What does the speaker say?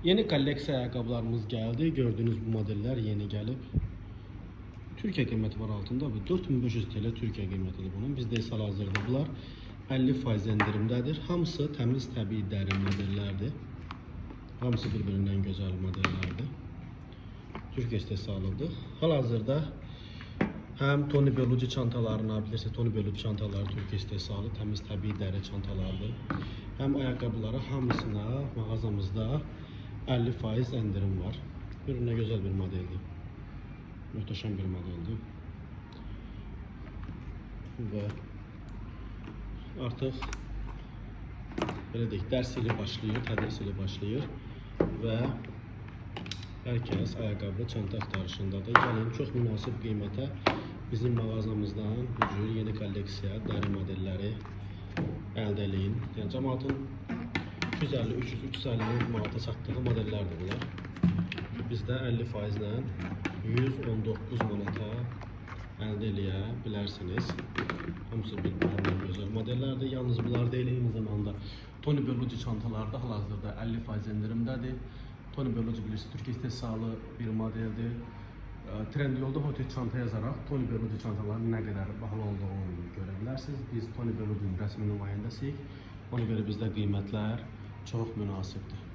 Yeni kolleksiya ayaqqabılarımız gəldi. Gördüğünüz bu modeller yeni gəlib. Türkiyə qiyməti var altında. 4500 TL Türkiyə qiymətidir bunun. Bizdə isə hazırda bunlar 50% endirimdədir. Hamısı təmiz təbii dəri modellərdir. Hamısı birbirindən gözəl modellərdir. Türkiyə istehsalıdır. Hal-hazırda həm Tony Bellucci çantalarına, bilirsiniz Tony Bellucci çantaları Türkiyə istehsalı təmiz təbii dəri çantalardır. Həm ayaqqabılara hamısına mağazamızda 50% endirim var. Birbirine güzel bir modeldir. Muhteşem bir modeldir. Ve artık böyle deyək, dərs ili başlayır, tədris ili başlayır və herkes ayaqqabı, çanta axtarışındadır. Gəlin, çox münasib qiymətə bizim mağazamızdan bu cür yeni kolleksiya, dəri modelləri əldə eləyin. Yəni, cəmaatın 250-350 manata satdığı modellerdir bunlar. Bizdə 50% ilə 119 manata əldə eləyə bilərsiniz. Hamısı birbirindən gözəl modellerdir. Yalnız bunlar deyil, eyni zamanda Tony Bellucci çantalarda hal-hazırda 50% endirimdədir. Tony Bellucci bilirsiniz, Türkiyə istehsalı bir modeldir. Trendyolda hotel çanta yazaraq Tony Bellucci çantaların nə qədər bahalı olduğunu görə bilərsiniz. Biz Tony Bellucci'nin rəsmi nümayəndəsiyik. Ona görə bizdə qiymətlər çox münasibdir.